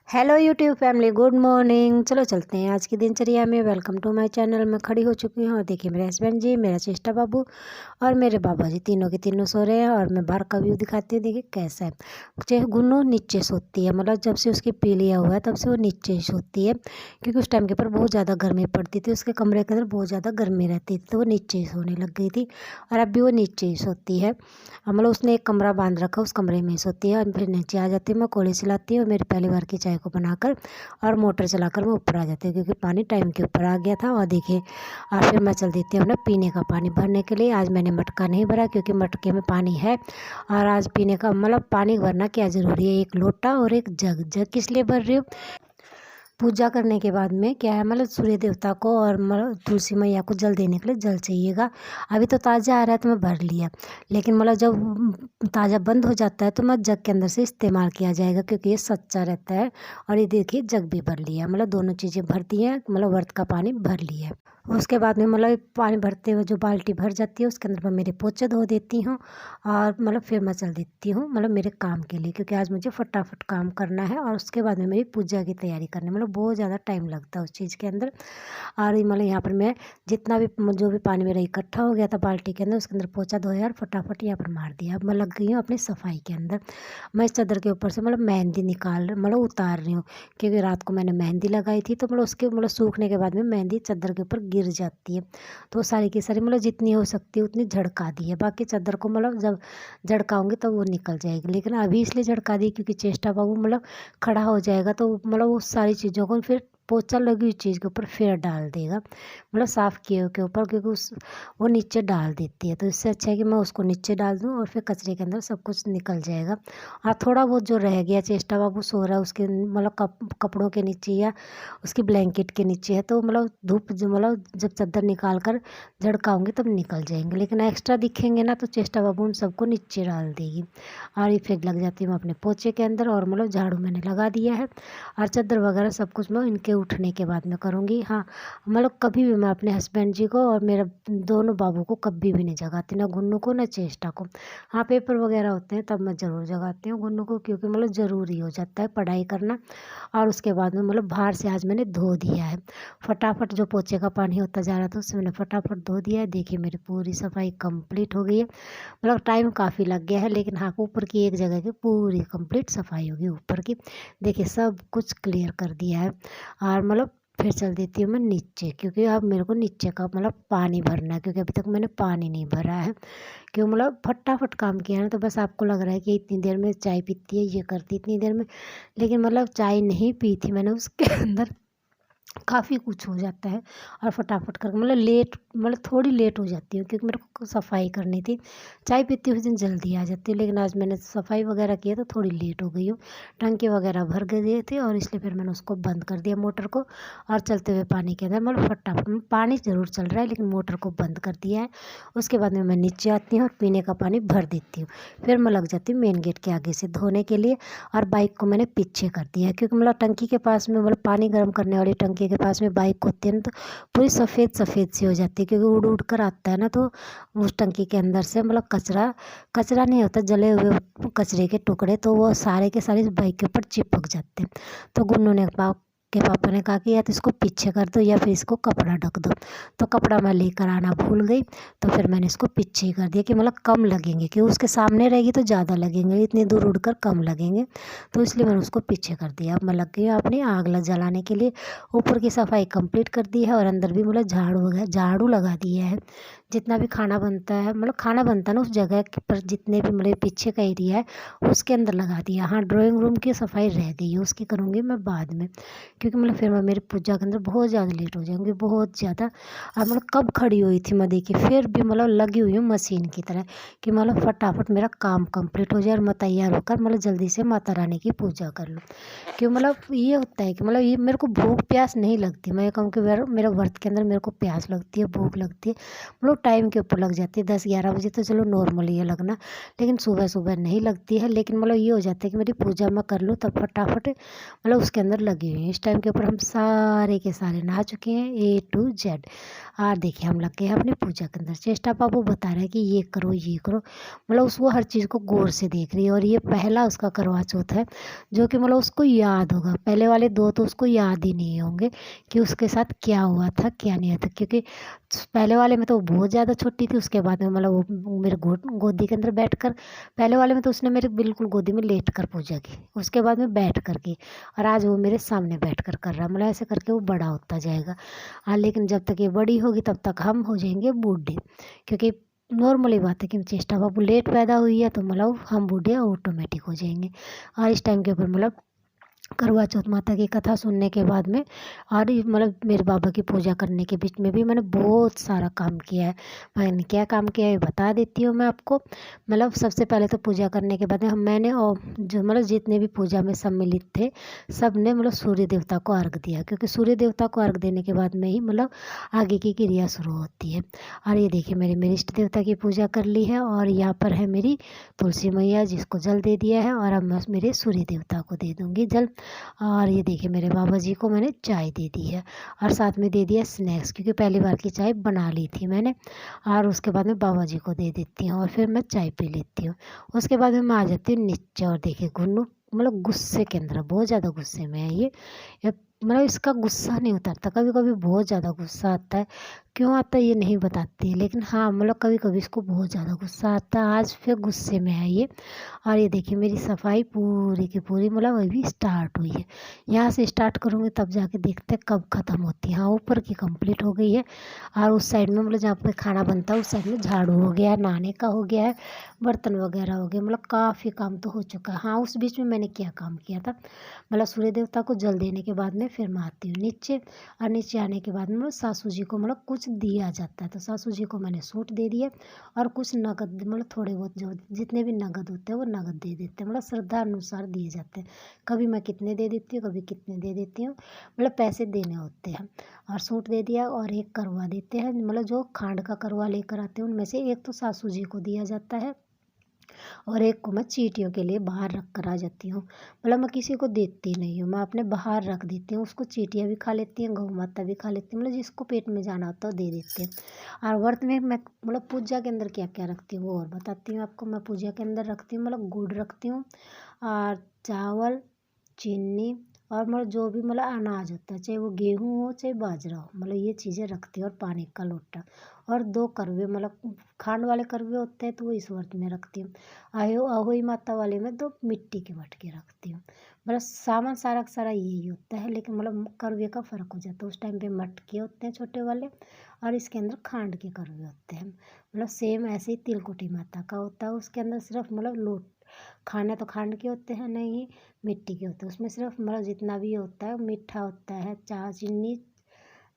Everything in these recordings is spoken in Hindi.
Hello YouTube family, good morning. चलो चलते हैं आज की दिनचर्या में। Welcome to my channel. मैं खड़ी हो चुकी हूँ और देखिए मेरे हस्बैंड जी, मेरा चेष्टा बाबू और मेरे बाबा जी तीनों के तीनों सो रहे हैं। और मैं बाहर का व्यू दिखाती हूँ। देखिए कैसा है। चाहे गुन्नू नीचे सोती है, मतलब जब से उसकी पी लिया हुआ है तब से वो नीचे ही सोती है, क्योंकि उस टाइम के ऊपर बहुत ज़्यादा गर्मी पड़ती थी। उसके कमरे के अंदर बहुत ज़्यादा गर्मी रहती थी तो वो नीचे ही सोने लग गई थी। और अब भी वो नीचे ही सोती है। मतलब उसने एक कमरा बांध रखा, उस कमरे में ही सोती है। और फिर नीचे आ जाती है, मैं कोली सिलाती हूँ और मेरी पहली बार की चाय को बनाकर और मोटर चलाकर मैं ऊपर आ जाती हूँ, क्योंकि पानी टाइम के ऊपर आ गया था। और देखिए और फिर मैं चल देती हूँ अपना पीने का पानी भरने के लिए। आज मैंने मटका नहीं भरा क्योंकि मटके में पानी है। और आज पीने का मतलब पानी भरना क्या ज़रूरी है, एक लोटा और एक जग। जग किस लिए भर रही हूँ, पूजा करने के बाद में क्या है, मतलब सूर्य देवता को और मतलब तुलसी मैया को जल देने के लिए जल चाहिएगा। अभी तो ताज़ा आ रहा है तो मैं भर लिया, लेकिन मतलब जब ताज़ा बंद हो जाता है तो मैं जग के अंदर से इस्तेमाल किया जाएगा, क्योंकि ये सच्चा रहता है। और ये देखिए जग भी भर लिया, मतलब दोनों चीज़ें भर दी हैं, मतलब व्रत का पानी भर लिया है। उसके बाद में मतलब पानी भरते हुए जो बाल्टी भर जाती है उसके अंदर मैं मेरे पोछे धो देती हूँ। और मतलब फिर मैं चल देती हूँ मतलब मेरे काम के लिए, क्योंकि आज मुझे फटाफट काम करना है। और उसके बाद में मेरी पूजा की तैयारी करनी, मतलब बहुत ज़्यादा टाइम लगता है उस चीज़ के अंदर। और मतलब यहाँ पर मैं जितना भी जो भी पानी मेरा इकट्ठा हो गया था बाल्टी के अंदर, उसके अंदर पोछा धोया और फटाफट यहाँ पर मार दिया। अब मैं लग गई हूँ अपनी सफाई के अंदर। मैं इस चादर के ऊपर से मतलब मेहंदी मतलब उतार रही हूँ, क्योंकि रात को मैंने मेहंदी लगाई थी तो मतलब उसके मतलब सूखने के बाद में मेहंदी चादर के ऊपर गिर जाती है। तो सारी की सारी मतलब जितनी हो सकती है उतनी झड़का दी है। बाकी चादर को मतलब जब झड़काऊंगी तो वो निकल जाएगी, लेकिन अभी इसलिए झड़का दी क्योंकि चेष्टा बाबू मतलब खड़ा हो जाएगा तो मतलब वो सारी चीज़ों को फिर पोछा लगी हुई चीज़ के ऊपर फिर डाल देगा, मतलब साफ़ किए के ऊपर, क्योंकि उस वो नीचे डाल देती है। तो इससे अच्छा है कि मैं उसको नीचे डाल दूँ और फिर कचरे के अंदर सब कुछ निकल जाएगा। और थोड़ा बहुत जो रह गया, चेष्टा बाबू सो रहा है उसके मतलब कपड़ों के नीचे या उसकी ब्लैंकेट के नीचे है, तो मतलब धूप जो मतलब जब चादर निकाल कर झड़काऊंगी तब निकल जाएंगे, लेकिन एक्स्ट्रा दिखेंगे ना तो चेष्टा बाबू उन सबको नीचे डाल देगी। और ये फिर लग जाती हूँ अपने पोछे के अंदर। और मतलब झाड़ू मैंने लगा दिया है और चादर वगैरह सब कुछ मैं इनके उठने के बाद में करूँगी। हाँ, मतलब कभी भी मैं अपने हस्बैंड जी को और मेरा दोनों बाबू को कभी भी नहीं जगाती, ना गुन्नू को ना चेष्टा को। हाँ, पेपर वगैरह होते हैं तब मैं ज़रूर जगाती हूँ गुन्नू को, क्योंकि मतलब ज़रूरी हो जाता है पढ़ाई करना। और उसके बाद में मतलब बाहर से आज मैंने धो दिया है फटाफट, जो पोछे का पानी होता जा रहा था उससे मैंने फटाफट धो दिया है। देखिए मेरी पूरी सफाई कंप्लीट हो गई है। मतलब टाइम काफ़ी लग गया है, लेकिन हाँ ऊपर की एक जगह की पूरी कंप्लीट सफाई होगी ऊपर की। देखिए सब कुछ क्लियर कर दिया है। और मतलब फिर चल देती हूँ मैं नीचे, क्योंकि अब मेरे को नीचे का मतलब पानी भरना है, क्योंकि अभी तक मैंने पानी नहीं भरा है। क्यों मतलब फटाफट काम किया है ना, तो बस आपको लग रहा है कि इतनी देर में चाय पीती है, ये करती इतनी देर में, लेकिन मतलब चाय नहीं पी थी मैंने उसके अंदर काफ़ी कुछ हो जाता है। और फटाफट कर मतलब लेट मतलब थोड़ी लेट हो जाती हूँ, क्योंकि मेरे को सफाई करनी थी। चाय पीती हुई दिन जल्दी आ जाती है, लेकिन आज मैंने सफाई वगैरह की है तो थोड़ी लेट हो गई हूँ। टंकी वगैरह भर गए थे और इसलिए फिर मैंने उसको बंद कर दिया मोटर को। और चलते हुए पानी के अंदर मतलब फटाफट पानी ज़रूर चल रहा है, लेकिन मोटर को बंद कर दिया है। उसके बाद में मैं नीचे आती हूँ और पीने का पानी भर देती हूँ। फिर मैं लग जाती हूँ मेन गेट के आगे से धोने के लिए। और बाइक को मैंने पीछे कर दिया है, क्योंकि मतलब टंकी के पास में मतलब पानी गर्म करने वाली टंकी के पास में बाइक होती है ना, तो पूरी सफ़ेद सफ़ेद सी हो जाती है, क्योंकि उड़ उड़ कर आता है ना, तो उस टंकी के अंदर से मतलब कचरा कचरा नहीं होता, जले हुए कचरे के टुकड़े, तो वो सारे के सारे बाइक के ऊपर चिपक जाते हैं। तो गुन्नू ने के पापा ने कहा कि या तो इसको पीछे कर दो या फिर इसको कपड़ा ढक दो। तो कपड़ा मैं लेकर आना भूल गई, तो फिर मैंने इसको पीछे ही कर दिया कि मतलब कम लगेंगे, कि उसके सामने रहेगी तो ज़्यादा लगेंगे, इतनी दूर उड़कर कम लगेंगे। तो इसलिए मैंने उसको पीछे कर दिया। अब मैं लग गई अपनी आग जलाने के लिए। ऊपर की सफाई कंप्लीट कर दी है और अंदर भी मतलब झाड़ू लगा दिया है। जितना भी खाना बनता है मतलब खाना बनता है ना उस जगह पर, जितने भी मतलब पीछे का एरिया है उसके अंदर लगा दिया। हाँ, ड्राइंग रूम की सफाई रह गई है, उसकी करूँगी मैं बाद में, क्योंकि मतलब फिर मैं मेरी पूजा के अंदर बहुत ज़्यादा लेट हो जाऊँगी, बहुत ज़्यादा। और मतलब कब खड़ी हुई थी मैं, देखिए फिर भी मतलब लगी हुई हूँ मशीन की तरह, कि मतलब फटाफट मेरा काम कंप्लीट हो जाए और मैं तैयार होकर मतलब जल्दी से माता रानी की पूजा कर लूँ। क्यों मतलब ये होता है कि मतलब ये मेरे को भूख प्यास नहीं लगती। मैं ये कहूँ कि मेरा व्रत के अंदर मेरे को प्यास लगती है, भूख लगती है, मतलब टाइम के ऊपर लग जाती है। 10-11 बजे तो चलो नॉर्मली है लगना, लेकिन सुबह सुबह नहीं लगती है। लेकिन मतलब ये हो जाता है कि मेरी पूजा मैं कर लूँ तब फटाफट मतलब उसके अंदर लगी हुई है। इस टाइम के ऊपर हम सारे के सारे नहा चुके हैं A to Z। और देखिए हम लग गए हैं अपनी पूजा के अंदर। चेष्टा बाबू बता रहे हैं कि ये करो ये करो, मतलब उसको हर चीज़ को गौर से देख रही है। और ये पहला उसका करवा चौथ है जो कि मतलब उसको याद होगा। पहले वाले 2 तो उसको याद ही नहीं होंगे कि उसके साथ क्या हुआ था क्या नहीं हुआ था, क्योंकि पहले वाले में तो वो बहुत ज़्यादा छोटी थी। उसके बाद में मतलब वो मेरे गोदी के अंदर बैठकर, पहले वाले में तो उसने मेरे बिल्कुल गोदी में लेट कर पूजा की, उसके बाद में बैठ कर की। और आज वो मेरे सामने बैठ कर रहा, मतलब ऐसे करके वो बड़ा होता जाएगा। हाँ, लेकिन जब तक ये बड़ी होगी तब तक हम हो जाएंगे बूढ़े, क्योंकि नॉर्मली बात है कि चेष्टा बाबू लेट पैदा हुई है तो मतलब हम बूढ़े ऑटोमेटिक हो जाएंगे। और इस टाइम के ऊपर मतलब करवा चौथ माता की कथा सुनने के बाद में और मतलब मेरे बाबा की पूजा करने के बीच में भी मैंने बहुत सारा काम किया है। मैंने क्या काम किया है बता देती हूँ मैं आपको। मतलब सबसे पहले तो पूजा करने के बाद में मैंने और जो मतलब जितने भी पूजा में सम्मिलित थे सब ने मतलब सूर्य देवता को अर्घ दिया, क्योंकि सूर्य देवता को अर्घ देने के बाद में ही मतलब आगे की क्रिया शुरू होती है। और ये देखिए मेरे इष्ट देवता की पूजा कर ली है। और यहाँ पर है मेरी तुलसी मैया जिसको जल दे दिया है, और अब मैं मेरे सूर्य देवता को दे दूँगी जल। और ये देखिए मेरे बाबा जी को मैंने चाय दे दी है और साथ में दे दिया स्नैक्स, क्योंकि पहली बार की चाय बना ली थी मैंने। और उसके बाद में बाबा जी को दे देती हूँ और फिर मैं चाय पी लेती हूँ। उसके बाद में मैं आ जाती हूँ नीचे। और देखिए गुन्नू मतलब गुस्से के अंदर बहुत ज़्यादा गुस्से में है ये मतलब इसका गुस्सा नहीं उतरता। कभी कभी बहुत ज़्यादा गुस्सा आता है, क्यों आता है ये नहीं बताती है, लेकिन हाँ मतलब कभी कभी इसको बहुत ज़्यादा गुस्सा आता है। आज फिर गुस्से में है ये। और ये देखिए मेरी सफाई पूरी की पूरी मतलब अभी स्टार्ट हुई है। यहाँ से स्टार्ट करूँगी तब जाके देखते हैं कब ख़त्म होती है। हाँ ऊपर की कंप्लीट हो गई है। और उस साइड में मतलब जहाँ पे खाना बनता है उस साइड में झाड़ू हो गया है, नहाने का हो गया है, बर्तन वगैरह हो गए, मतलब काफ़ी काम तो हो चुका है। हाँ उस बीच में मैंने क्या काम किया था, मतलब सूर्य देवता को जल देने के बाद में फिर मैं आती हूँ नीचे। और नीचे आने के बाद में मतलब सासू जी को मतलब कुछ दिया जाता है, तो सासू जी को मैंने सूट दे दिया और कुछ नगद मतलब थोड़े बहुत जो जितने भी नगद होते हैं वो नगद दे देते हैं, मतलब श्रद्धा अनुसार दिए जाते हैं। कभी मैं कितने दे देती हूँ, कभी कितने दे देती हूँ, मतलब पैसे देने होते हैं। और सूट दे दिया और एक करवा देते हैं, मतलब जो खांड का करवा लेकर आते हैं उनमें से एक तो सासू जी को दिया जाता है और एक को मैं चींटियों के लिए बाहर रख कर आ जाती हूँ। मतलब मैं किसी को देती नहीं हूँ, मैं अपने बाहर रख देती हूँ। उसको चींटियाँ भी खा लेती हैं, गौ माता भी खा लेती हैं, मतलब जिसको पेट में जाना होता है दे देते हैं। और व्रत में मैं मतलब पूजा के अंदर क्या क्या रखती हूँ वो और बताती हूँ आपको। मैं पूजा के अंदर रखती हूँ मतलब गुड़ रखती हूँ और चावल, चीनी और मतलब जो भी मतलब अनाज होता है, चाहे वो गेहूँ हो चाहे बाजरा हो, मतलब ये चीज़ें रखती हूँ। और पानी का लोटा और 2 करवे मतलब खांड वाले करवे होते हैं तो वो इस व्रत में रखती हूँ। अहोई माता वाले में 2 मिट्टी के मटके रखती हूँ। मतलब सामान सारा का सारा यही होता है, लेकिन मतलब करवे का फ़र्क हो जाता है। उस टाइम पे मटके होते हैं छोटे वाले और इसके अंदर खांड के करवे होते हैं। मतलब सेम ऐसे ही तिलकुटी माता का होता है, उसके अंदर सिर्फ मतलब लोट खाने तो खांड के होते हैं नहीं मिट्टी के होते हैं। उसमें सिर्फ मतलब जितना भी होता है मीठा होता है, चीनी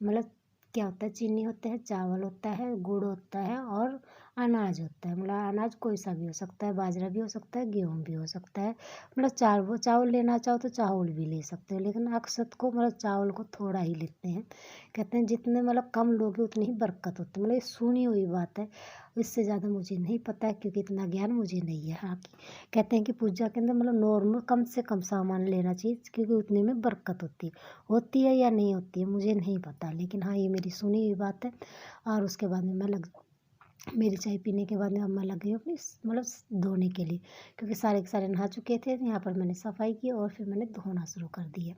मतलब क्या होता है, चीनी होता है, चावल होता है, गुड़ होता है और अनाज होता है। मतलब अनाज कोई सा भी हो सकता है, बाजरा भी हो सकता है, गेहूँ भी हो सकता है। मतलब चावल लेना चाहो तो चावल भी ले सकते हो, लेकिन अक्सर को मतलब चावल को थोड़ा ही लेते हैं। कहते हैं जितने मतलब कम लोगे उतनी ही बरकत होती है, मतलब ये सुनी हुई बात है। इससे ज़्यादा मुझे नहीं पता है, क्योंकि इतना ज्ञान मुझे नहीं है। हाँ कहते हैं कि पूजा के अंदर मतलब नॉर्मल कम से कम सामान लेना चाहिए, क्योंकि उतने में बरकत होती है या नहीं होती है मुझे नहीं पता, लेकिन हाँ ये मेरी सुनी हुई बात है। और उसके बाद में मेरी चाय पीने के बाद में अब मैं लग गई हूँ अपनी मतलब धोने के लिए, क्योंकि सारे के सारे नहा चुके थे। यहाँ पर मैंने सफाई की और फिर मैंने धोना शुरू कर दिया।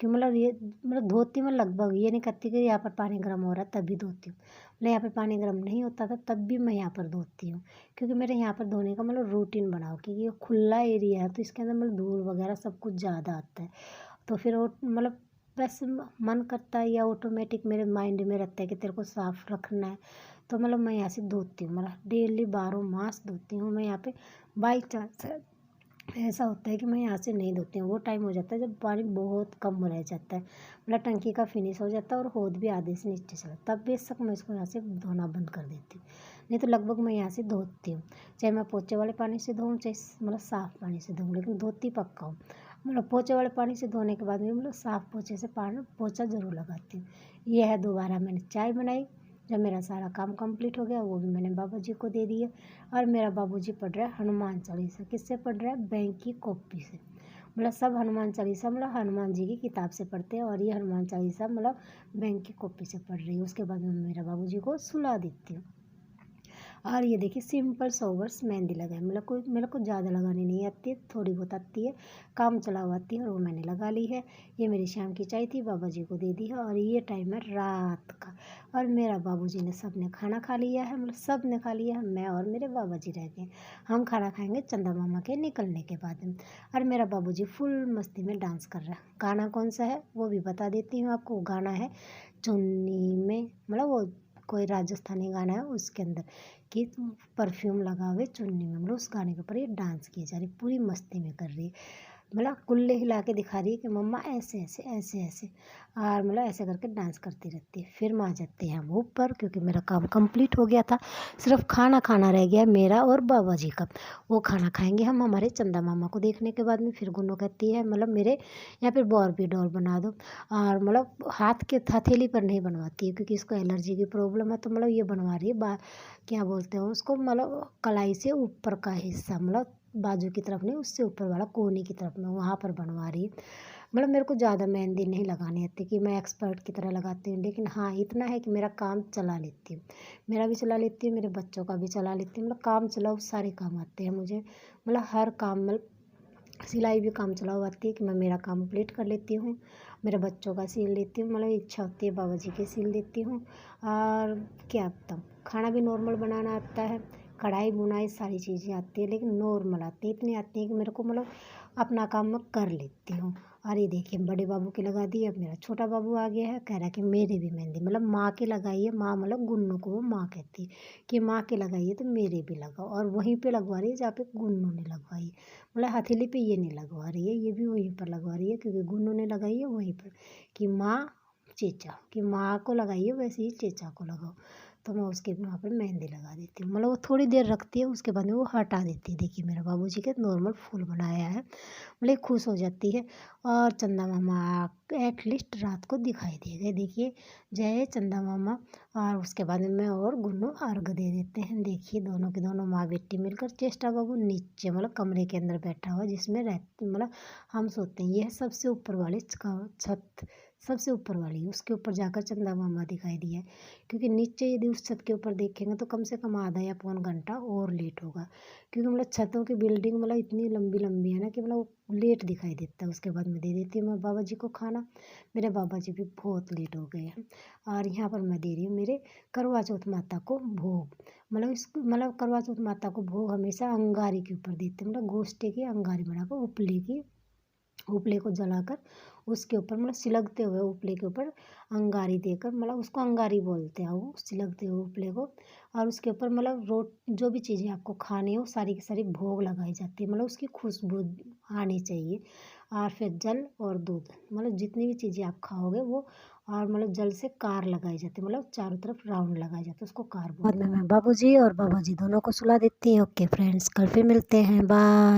कि मतलब ये मतलब धोती मैं लगभग ये नहीं करती कि यहाँ पर पानी गर्म हो रहा है तभी धोती हूँ। मतलब यहाँ पर पानी गर्म नहीं होता था तब भी मैं यहाँ पर धोती हूँ, क्योंकि मेरे यहाँ पर धोने का मतलब रूटीन बना हो, क्योंकि ये खुला एरिया है तो इसके अंदर मतलब धूल वगैरह सब कुछ ज़्यादा आता है। तो फिर वो मतलब बस मन करता है या ऑटोमेटिक मेरे माइंड में रहता है कि तेरे को साफ रखना है, तो मतलब मैं यहाँ से धोती हूँ। मतलब डेली 12 मास धोती हूँ मैं यहाँ पे। बाई चांस ऐसा होता है कि मैं यहाँ से नहीं धोती हूँ, वो टाइम हो जाता है जब पानी बहुत कम रह जाता है, मतलब टंकी का फिनिश हो जाता है और होद भी आधे से नीचे चला, तब बेशक मैं इसको यहाँ से धोना बंद कर देती हूँ। नहीं तो लगभग मैं यहाँ से धोती हूँ, चाहे मैं पोछे वाले पानी से धोऊँ चाहे मतलब साफ़ पानी से धोऊँ, लेकिन धोती पक्का हूँ। मतलब पोछे वाले पानी से धोने के बाद में मतलब साफ़ पोछे से पानी पोछा ज़रूर लगाती हूँ। ये है दोबारा मैंने चाय बनाई जब मेरा सारा काम कंप्लीट हो गया वो भी मैंने बाबा जी को दे दिया। और मेरा बाबूजी पढ़ रहा है हनुमान चालीसा। किससे पढ़ रहा है? बैंक की कॉपी से। मतलब सब हनुमान चालीसा मतलब हनुमान जी की किताब से पढ़ते हैं, और ये हनुमान चालीसा मतलब बैंक की कॉपी से पढ़ रही हूँ। उसके बाद मैं मेरा बाबूजी को सुला देती हूँ। और ये देखिए सिंपल सोवर्स मेहंदी लगाई, मतलब कोई मेरे को ज़्यादा लगानी नहीं आती है, थोड़ी बहुत आती है, काम चलाओ आती है, और वो मैंने लगा ली है। ये मेरी शाम की चाय थी, बाबा जी को दे दी है। और ये टाइम है रात का, और मेरा बाबूजी ने सब ने खाना खा लिया है, मतलब सब ने खा लिया है, मैं और मेरे बाबा जी रह गए। हम खाना खाएंगे चंदा मामा के निकलने के बाद में। और मेरा बाबूजी फुल मस्ती में डांस कर रहा है। गाना कौन सा है वो भी बता देती हूँ आपको। गाना है चुन्नी में, मतलब वो कोई राजस्थानी गाना है, उसके अंदर कि परफ्यूम लगा हुए चुन्नी में, मतलब उस गाने के ऊपर ये डांस की जा रही, पूरी मस्ती में कर रही है। मतलब कुल्ले हिला के दिखा रही है कि मम्मा ऐसे ऐसे ऐसे ऐसे, और मतलब ऐसे करके डांस करती रहती है। फिर माँ जाते हैं हम ऊपर, क्योंकि मेरा काम कंप्लीट हो गया था, सिर्फ खाना खाना रह गया मेरा और बाबा जी का। वो खाना खाएंगे हम हमारे चंदा मामा को देखने के बाद में। फिर गुन्नू कहती है मतलब मेरे यहाँ पर बार्बी डॉल बना दो, और मतलब हाथ के हथेली पर नहीं बनवाती है, क्योंकि इसको एलर्जी की प्रॉब्लम है। तो मतलब ये बनवा रही है क्या बोलते हैं उसको, मतलब कलाई से ऊपर का हिस्सा, मतलब बाजू की तरफ नहीं, उससे ऊपर वाला कोहनी की तरफ में वहाँ पर बनवा रही है। मतलब मेरे को ज़्यादा मेहंदी नहीं लगानी आती कि मैं एक्सपर्ट की तरह लगाती हूँ, लेकिन हाँ इतना है कि मेरा काम चला लेती हूँ, मेरा भी चला लेती हूँ, मेरे बच्चों का भी चला लेती हूँ। मतलब काम चलाओ सारे काम आते हैं मुझे, मतलब हर काम, मतलब सिलाई भी काम चलाओ आती है कि मैं मेरा कंप्लीट कर लेती हूँ। मेरे बच्चों का सिल लेती हूँ, मतलब इच्छा होती है बाबा जी के सिल देती हूँ। और क्या बताऊँ, खाना भी नॉर्मल बनाना आता है, कढ़ाई बुनाई सारी चीज़ें आती है, लेकिन नॉर्मल आती है, इतनी आती है कि मेरे को मतलब अपना काम मैं कर लेती हूँ। और ये देखिए बड़े बाबू की लगा दी, अब मेरा छोटा बाबू आ गया है, कह रहा है कि मेरे भी मेहंदी, मतलब माँ के लगाइए, माँ मतलब गुन्नू को वो माँ कहती है कि माँ के लगाइए तो मेरे भी लगाओ। और वहीं पे लगवा रही है जहाँ पे गुन्नू ने लगवाई है, मतलब हथेली पे ये नहीं लगवा रही है, ये भी वहीं पर लगवा रही है, क्योंकि गुन्नू ने लगाई है वहीं पर कि माँ चेचा, कि माँ को लगाइए वैसे ही चेचा को लगाओ। तो मैं उसके वहाँ पर मेहंदी लगा देती हूँ, मतलब वो थोड़ी देर रखती है, उसके बाद में वो हटा देती है। देखिए मेरा बाबूजी के नॉर्मल फूल बनाया है, मतलब खुश हो जाती है। और चंदा मामा एटलीस्ट रात को दिखाई दे गए। देखिए जय चंदा मामा। और उसके बाद में मैं और गुन्नू अर्घ दे देते हैं। देखिए दोनों के दोनों माँ बेटी मिलकर, चेष्टा बाबू नीचे मतलब कमरे के अंदर बैठा हुआ, जिसमें रहते मतलब हम सोते हैं, यह सबसे ऊपर वाली छत, सबसे ऊपर वाली, उसके ऊपर जाकर चंदा मामा दिखाई दिया है। क्योंकि नीचे यदि उस छत के ऊपर देखेंगे तो कम से कम आधा या पौन घंटा और लेट होगा, क्योंकि मतलब छतों की बिल्डिंग मतलब इतनी लंबी लंबी है ना कि मतलब लेट दिखाई देता है। उसके बाद में दे देती हूँ मैं बाबा जी को खाना। मेरे बाबा जी भी बहुत लेट हो गए हैं। और यहाँ पर मैं दे रही हूँ मेरे करवा चौथ माता को भोग, मतलब इसको मतलब करवा चौथ माता को भोग हमेशा अंगारी के ऊपर देते हैं, मतलब गोश्ते की अंगारी बनाकर, उपले को जलाकर उसके ऊपर मतलब सिलगते हुए उपले के ऊपर अंगारी देकर, मतलब उसको अंगारी बोलते हैं, वो सिलगते हुए उपले को। और उसके ऊपर मतलब जो भी चीज़ें आपको खानी हो सारी की सारी भोग लगाई जाती है, मतलब उसकी खुशबू आनी चाहिए। और फिर जल और दूध, मतलब जितनी भी चीज़ें आप खाओगे वो, और मतलब जल से कार लगाई जाती है, मतलब चारों तरफ राउंड लगाया जाता है, उसको कार बोलते हैं। बाद में मैं बाबूजी और बाबा जी दोनों को सुला देती हूँ। ओके फ्रेंड्स, कल फिर मिलते हैं, बाय।